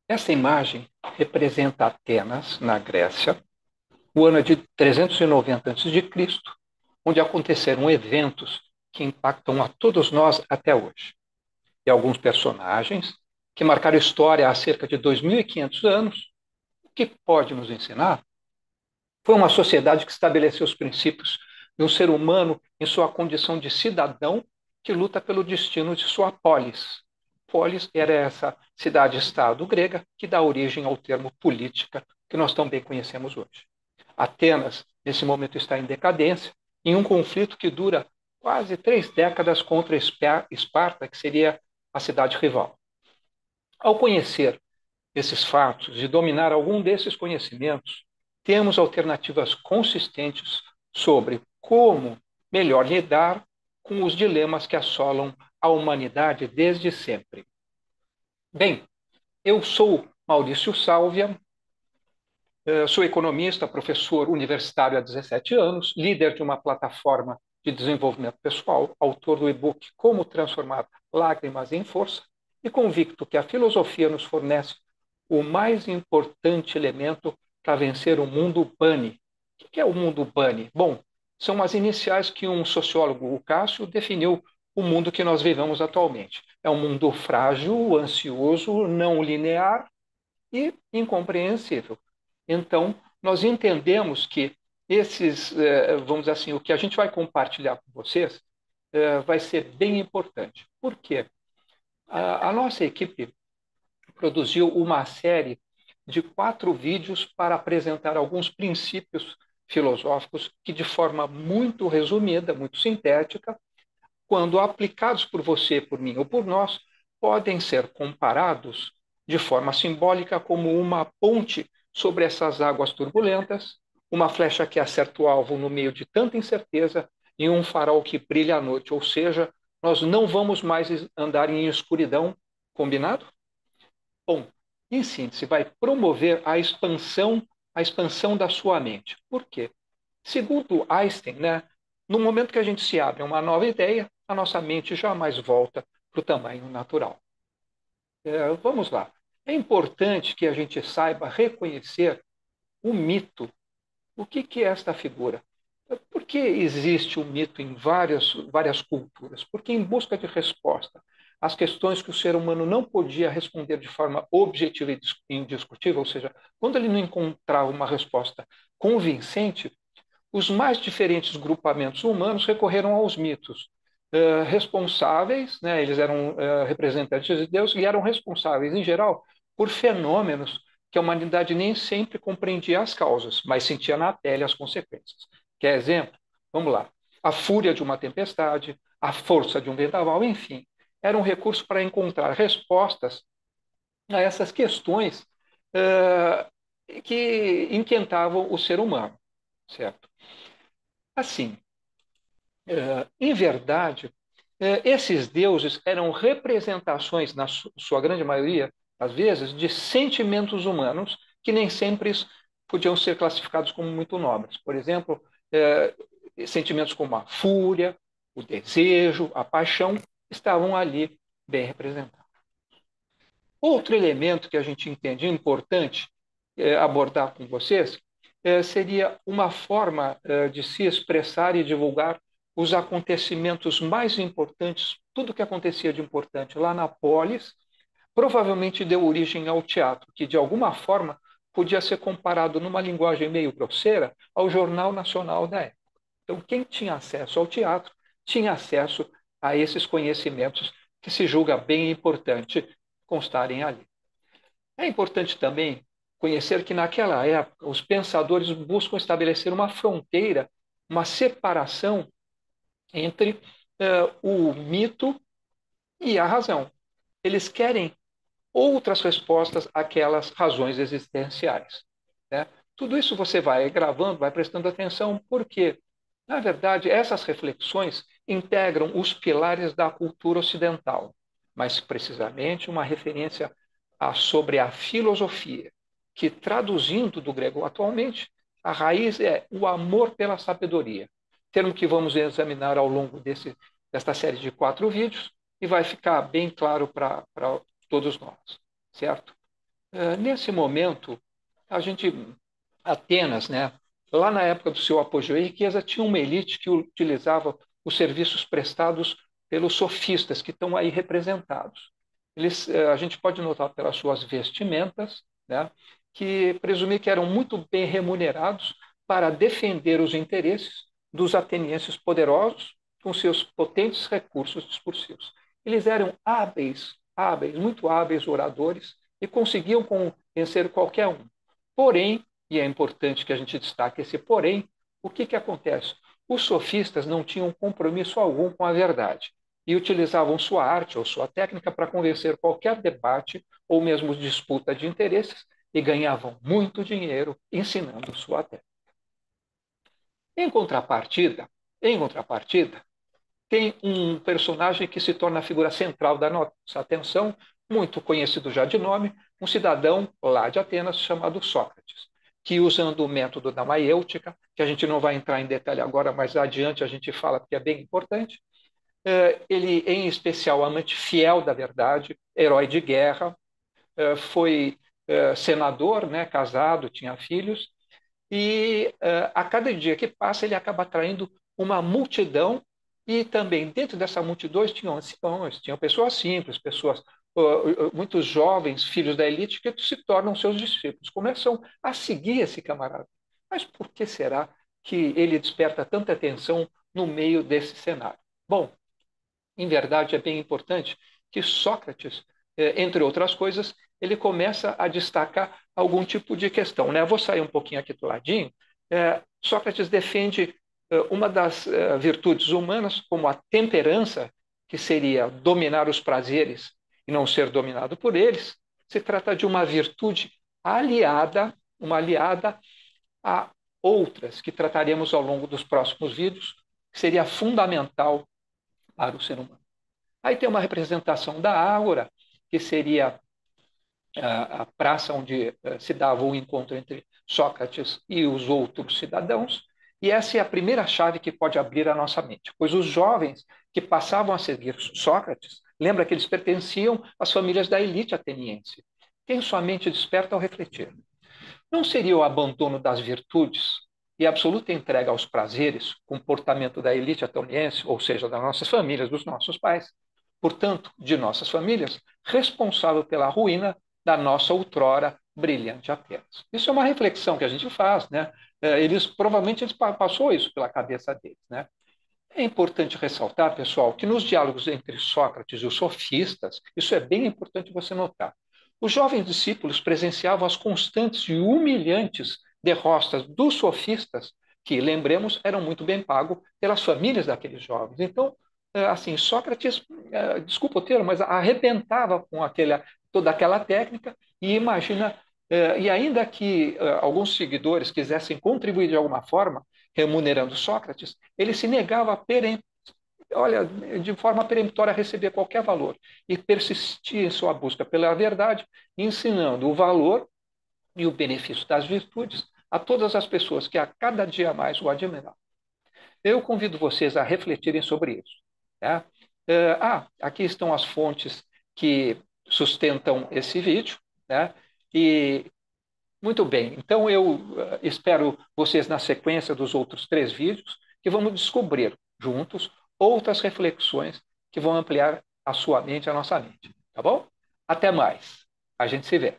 Essa imagem representa Atenas, na Grécia, o ano de 390 a.C., onde aconteceram eventos que impactam a todos nós até hoje. E alguns personagens que marcaram história há cerca de 2.500 anos, o que pode nos ensinar? Foi uma sociedade que estabeleceu os princípios de um ser humano em sua condição de cidadão que luta pelo destino de sua polis. Polis era essa cidade-estado grega que dá origem ao termo política que nós tão bem conhecemos hoje. Atenas, nesse momento, está em decadência, em um conflito que dura quase 3 décadas contra Esparta, que seria a cidade rival. Ao conhecer esses fatos e dominar algum desses conhecimentos, temos alternativas consistentes sobre como melhor lidar com os dilemas que assolam a humanidade desde sempre. Bem, eu sou Maurício Sálvia, sou economista, professor universitário há 17 anos, líder de uma plataforma de desenvolvimento pessoal, autor do e-book Como Transformar Lágrimas em Força, e convicto que a filosofia nos fornece o mais importante elemento para vencer o mundo bunny. O que é o mundo bunny? Bom, são as iniciais que um sociólogo, o Cássio, definiu o mundo que nós vivemos atualmente. É um mundo frágil, ansioso, não linear e incompreensível. Então, nós entendemos que esses, vamos dizer assim, o que a gente vai compartilhar com vocês vai ser bem importante. Por quê? A nossa equipe produziu uma série de 4 vídeos para apresentar alguns princípios filosóficos que, de forma muito resumida, muito sintética, quando aplicados por você, por mim ou por nós, podem ser comparados de forma simbólica como uma ponte sobre essas águas turbulentas, uma flecha que acerta o alvo no meio de tanta incerteza e um farol que brilha à noite. Ou seja, nós não vamos mais andar em escuridão, combinado? Bom, em síntese, vai promover a expansão da sua mente. Por quê? Segundo Einstein, né, no momento que a gente se abre a uma nova ideia, a nossa mente jamais volta para o tamanho natural. Vamos lá. É importante que a gente saiba reconhecer o mito. O que é esta figura? Por que existe o mito em várias culturas? Porque, em busca de resposta às questões que o ser humano não podia responder de forma objetiva e indiscutível, ou seja, quando ele não encontrava uma resposta convincente, os mais diferentes grupamentos humanos recorreram aos mitos. Responsáveis, né, eles eram representantes de Deus e eram responsáveis, em geral, por fenômenos que a humanidade nem sempre compreendia as causas, mas sentia na pele as consequências. Quer exemplo? Vamos lá. A fúria de uma tempestade, a força de um vendaval, enfim, era um recurso para encontrar respostas a essas questões que inquietavam o ser humano, certo? Assim, em verdade, esses deuses eram representações, na sua grande maioria, às vezes, de sentimentos humanos que nem sempre podiam ser classificados como muito nobres. Por exemplo, sentimentos como a fúria, o desejo, a paixão, estavam ali bem representados. Outro elemento que a gente entende importante abordar com vocês seria uma forma de se expressar e divulgar os acontecimentos mais importantes, tudo que acontecia de importante lá na polis, provavelmente deu origem ao teatro, que de alguma forma podia ser comparado numa linguagem meio grosseira ao Jornal Nacional da época. Então, quem tinha acesso ao teatro tinha acesso a esses conhecimentos que se julga bem importante constarem ali. É importante também conhecer que, naquela época, os pensadores buscam estabelecer uma fronteira, uma separação entre o mito e a razão. Eles querem outras respostas àquelas razões existenciais. Né? Tudo isso você vai gravando, vai prestando atenção, porque, na verdade, essas reflexões integram os pilares da cultura ocidental, mais precisamente uma referência sobre a filosofia, que, traduzindo do grego atualmente, a raiz é o amor pela sabedoria, termo que vamos examinar ao longo desta série de 4 vídeos, e vai ficar bem claro para todos nós, certo? Nesse momento, a gente, Atenas, né, lá na época do seu apogeu e riqueza, tinha uma elite que utilizava os serviços prestados pelos sofistas que estão aí representados. A gente pode notar pelas suas vestimentas, né, que presumir que eram muito bem remunerados para defender os interesses dos atenienses poderosos com seus potentes recursos discursivos. Eles eram muito hábeis oradores e conseguiam convencer qualquer um. Porém, e é importante que a gente destaque esse porém, o que acontece? Os sofistas não tinham compromisso algum com a verdade e utilizavam sua arte ou sua técnica para convencer qualquer debate ou mesmo disputa de interesses e ganhavam muito dinheiro ensinando sua técnica. Em contrapartida, tem um personagem que se torna a figura central da nossa atenção, muito conhecido já de nome, um cidadão lá de Atenas chamado Sócrates, que usando o método da maiêutica, que a gente não vai entrar em detalhe agora, mas adiante a gente fala porque é bem importante, ele, em especial, amante fiel da verdade, herói de guerra, foi senador, né, casado, tinha filhos, e a cada dia que passa ele acaba atraindo uma multidão e também dentro dessa multidão tinham anciões, tinham pessoas simples, pessoas muitos jovens, filhos da elite que se tornam seus discípulos, começam a seguir esse camarada. Mas por que será que ele desperta tanta atenção no meio desse cenário? Bom, em verdade, é bem importante que Sócrates, entre outras coisas, ele começa a destacar algum tipo de questão. Né? Eu vou sair um pouquinho aqui do ladinho. Sócrates defende uma das virtudes humanas, como a temperança, que seria dominar os prazeres e não ser dominado por eles. Se trata de uma virtude uma aliada a outras que trataremos ao longo dos próximos vídeos, que seria fundamental para o ser humano. Aí tem uma representação da Ágora, que seria a praça onde se dava o encontro entre Sócrates e os outros cidadãos, e essa é a primeira chave que pode abrir a nossa mente, pois os jovens que passavam a seguir Sócrates, lembra que eles pertenciam às famílias da elite ateniense. Tem sua mente desperta ao refletir. Não seria o abandono das virtudes e a absoluta entrega aos prazeres, comportamento da elite ateniense, ou seja, das nossas famílias, dos nossos pais, portanto, de nossas famílias, responsável pela ruína da nossa outrora brilhante Atenas? Isso é uma reflexão que a gente faz, né? Provavelmente passou isso pela cabeça deles, né? É importante ressaltar, pessoal, que nos diálogos entre Sócrates e os sofistas, isso é bem importante você notar. Os jovens discípulos presenciavam as constantes e humilhantes derrotas dos sofistas, que, lembremos, eram muito bem pagos pelas famílias daqueles jovens. Então, assim, Sócrates, desculpa o termo, mas arrebentava com toda aquela técnica e imagina, e ainda que alguns seguidores quisessem contribuir de alguma forma, remunerando Sócrates, ele se negava de forma peremptória a receber qualquer valor e persistia em sua busca pela verdade, ensinando o valor e o benefício das virtudes a todas as pessoas que a cada dia mais o admiravam. Eu convido vocês a refletirem sobre isso. Tá? Aqui estão as fontes que sustentam esse vídeo, né? E muito bem, então eu espero vocês na sequência dos outros 3 vídeos, que vamos descobrir juntos outras reflexões que vão ampliar a sua mente, a nossa mente. Tá bom? Até mais. A gente se vê.